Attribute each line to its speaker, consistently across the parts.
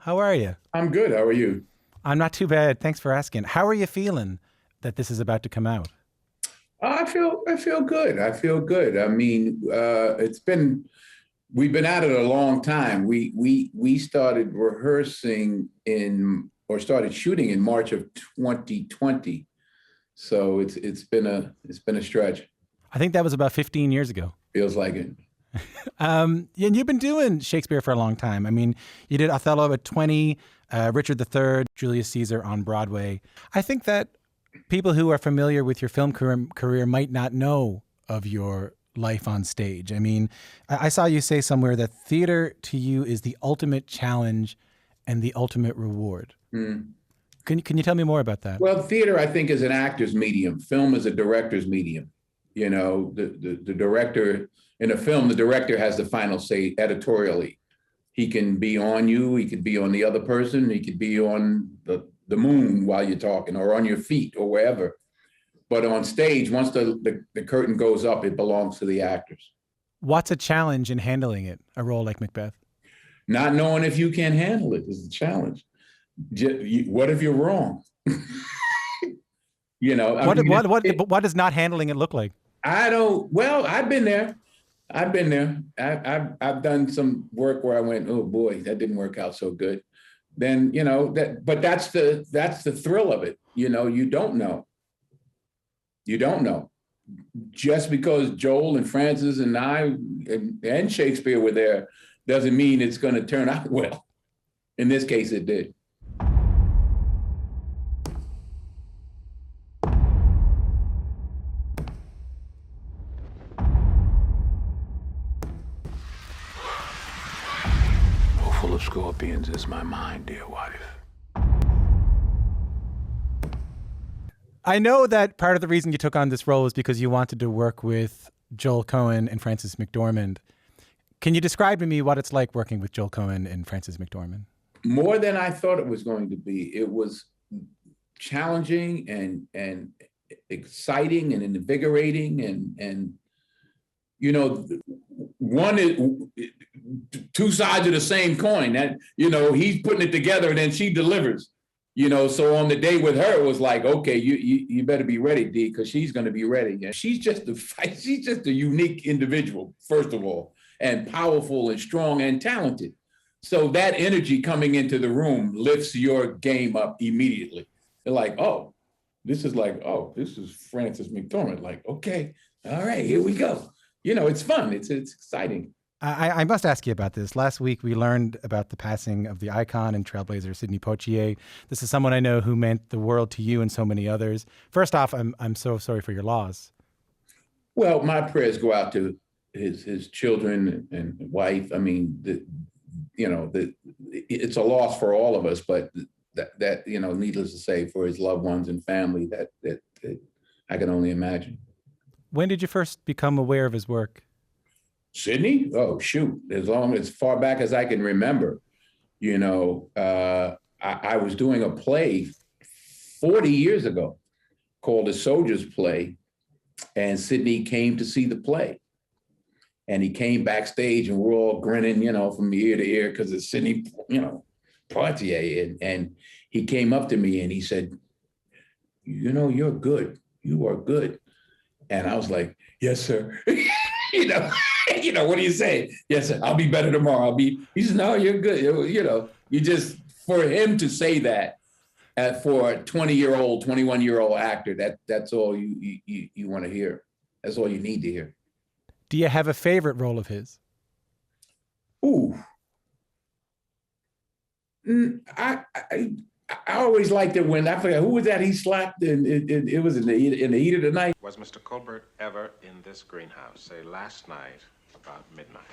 Speaker 1: How are you?
Speaker 2: I'm good. How are you?
Speaker 1: I'm not too bad. Thanks for asking. How are you feeling that this is about to come out?
Speaker 2: I feel good. I feel good. I mean, we've been at it a long time. We started rehearsing in or started shooting in March of 2020. So it's been a stretch.
Speaker 1: I think that was about 15 years ago.
Speaker 2: Feels like it.
Speaker 1: And you've been doing Shakespeare for a long time. I mean, you did Othello at 20, Richard III, Julius Caesar on Broadway. I think that people who are familiar with your film career might not know of your life on stage. I mean, I saw you say somewhere that theater to you is the ultimate challenge and the ultimate reward.
Speaker 2: Mm.
Speaker 1: Can you tell me more about that?
Speaker 2: Well, theater, I think, is an actor's medium. Film is a director's medium. You know, the director in a film, the director has the final say editorially. He can be on you, he could be on the other person, he could be on the moon while you're talking, or on your feet, or wherever. But on stage, once the curtain goes up, it belongs to the actors.
Speaker 1: What's a challenge in handling it, a role like Macbeth?
Speaker 2: Not knowing if you can handle it is the challenge. What if you're wrong?
Speaker 1: What does not handling it look like?
Speaker 2: I don't. Well, I've been there. I've been there. I've done some work where I went, oh boy, that didn't work out so good. Then but that's the thrill of it. You don't know. You don't know. Just because Joel and Francis and I and Shakespeare were there doesn't mean it's going to turn out well. In this case, it did. Full of scorpions is my mind, dear wife.
Speaker 1: I know that part of the reason you took on this role is because you wanted to work with Joel Coen and Frances McDormand. Can you describe to me what it's like working with Joel Coen and Frances McDormand? More
Speaker 2: than I thought it was going to be. It was challenging and exciting and invigorating and one is two sides of the same coin. That he's putting it together and then she delivers. So on the day with her, it was like, okay, you better be ready, D, because she's going to be ready. And she's just a unique individual, first of all, and powerful and strong and talented. So that energy coming into the room lifts your game up immediately. They're like, this is Frances McDormand. Like, okay, all right, here we go. It's fun. It's exciting.
Speaker 1: I must ask you about this. Last week, we learned about the passing of the icon and trailblazer Sidney Poitier. This is someone I know who meant the world to you and so many others. First off, I'm so sorry for your loss.
Speaker 2: Well, my prayers go out to his children and wife. I mean, it's a loss for all of us, but that needless to say, for his loved ones and family, that I can only imagine.
Speaker 1: When did you first become aware of his work?
Speaker 2: Sidney? Oh, shoot. As far back as I can remember. I was doing a play 40 years ago called A Soldier's Play, and Sidney came to see the play. And he came backstage and we're all grinning, from ear to ear because it's Sidney, Poitier. And he came up to me and he said, you're good. You are good. And I was like, yes, sir. What do you say? Yes, sir. I'll be better tomorrow. He said, no, you're good. You just, for him to say that for a 20-year-old, 21-year-old actor, that's all you want to hear. That's all you need to hear.
Speaker 1: Do you have a favorite role of his?
Speaker 2: Ooh. I always liked it when, I forget, who was that he slapped, and it was in the heat of the night.
Speaker 3: Was Mr. Colbert ever in this greenhouse, say last night about midnight?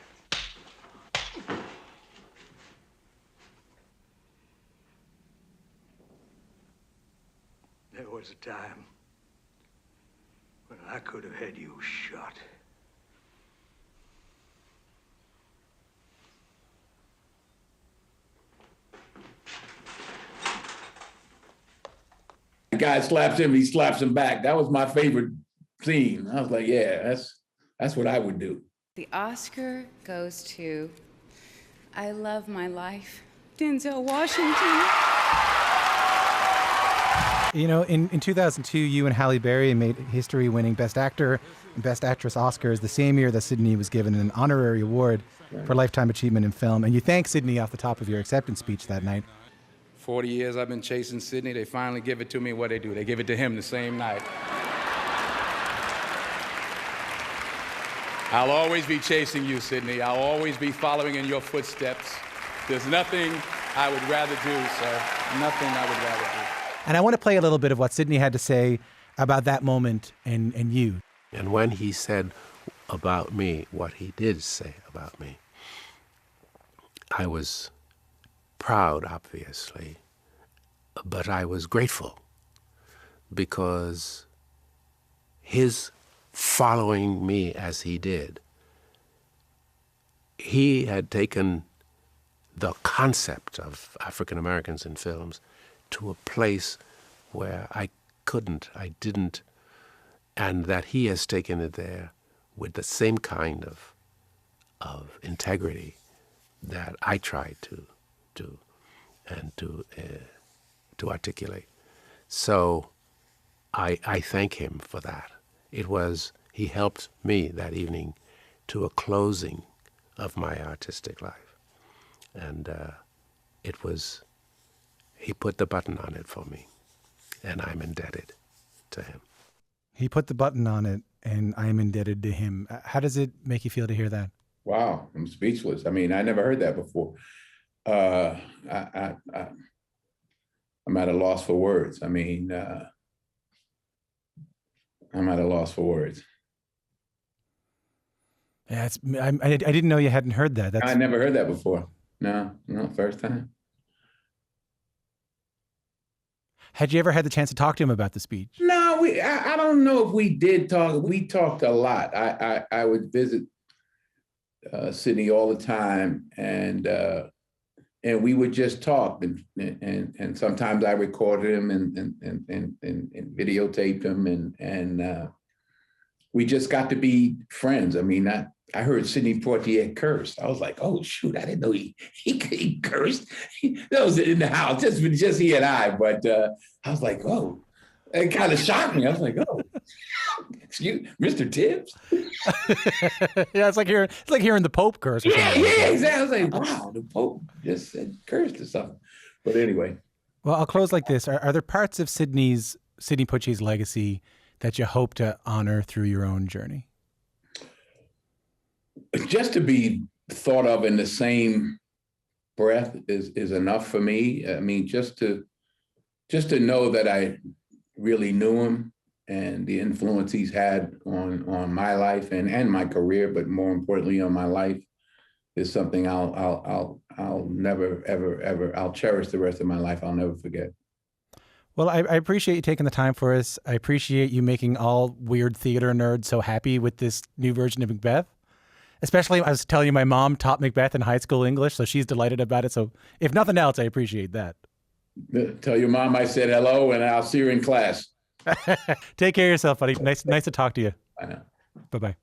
Speaker 4: There was a time when I could have had you shot.
Speaker 2: The guy slaps him, he slaps him back. That was my favorite scene. I was like, yeah, that's what I would do.
Speaker 5: The Oscar goes to I Love My Life. Denzel Washington.
Speaker 1: You know, in 2002, you and Halle Berry made history winning Best Actor and Best Actress Oscars the same year that Sidney was given an honorary award for Lifetime Achievement in Film. And you thanked Sidney off the top of your acceptance speech that night.
Speaker 6: 40 years I've been chasing Sidney. They finally give it to me. What they do? They give it to him the same night. I'll always be chasing you, Sidney. I'll always be following in your footsteps. There's nothing I would rather do, sir. Nothing I would rather do.
Speaker 1: And I want to play a little bit of what Sidney had to say about that moment and you.
Speaker 7: And when he said about me what he did say about me, I was proud, obviously, but I was grateful because his following me as he did, he had taken the concept of African Americans in films to a place where I didn't, and that he has taken it there with the same kind of integrity that I tried to do and to articulate. So I thank him for that. He helped me that evening to a closing of my artistic life. And he put the button on it for me, and I'm indebted to him.
Speaker 1: He put the button on it, and I'm indebted to him. How does it make you feel to hear that?
Speaker 2: Wow, I'm speechless. I mean, I never heard that before. I'm at a loss for words. I mean, I'm at a loss for words.
Speaker 1: Yeah, I didn't know you hadn't heard that.
Speaker 2: I never heard that before. No, first time.
Speaker 1: Had you ever had the chance to talk to him about the speech?
Speaker 2: No, I don't know if we did talk. We talked a lot. I would visit Sidney all the time, and we would just talk, and sometimes I recorded him and videotaped him, and we just got to be friends. I mean, I heard Sidney Poitier curse. I was like, oh shoot, I didn't know he cursed. That was in the house, just he and I. But I was like, oh, it kind of shocked me. I was like, oh, excuse Mr. Tibbs.
Speaker 1: Yeah, it's like hearing the Pope curse. Or something.
Speaker 2: Yeah, exactly. I was like, wow, the Pope just said cursed or something. But anyway.
Speaker 1: Well, I'll close like this. Are there parts of Sidney Poitier's legacy that you hope to honor through your own journey?
Speaker 2: Just to be thought of in the same breath is enough for me. I mean, just to know that I really knew him and the influence he's had on my life and my career, but more importantly on my life, is something I'll never ever I'll cherish the rest of my life. I'll never forget.
Speaker 1: Well, I appreciate you taking the time for us. I appreciate you making all weird theater nerds so happy with this new version of Macbeth. Especially, I was telling you, my mom taught Macbeth in high school English, so she's delighted about it. So if nothing else, I appreciate that.
Speaker 2: Tell your mom I said hello, and I'll see her in class.
Speaker 1: Take care of yourself, buddy. Nice to talk to you.
Speaker 2: I know.
Speaker 1: Bye-bye.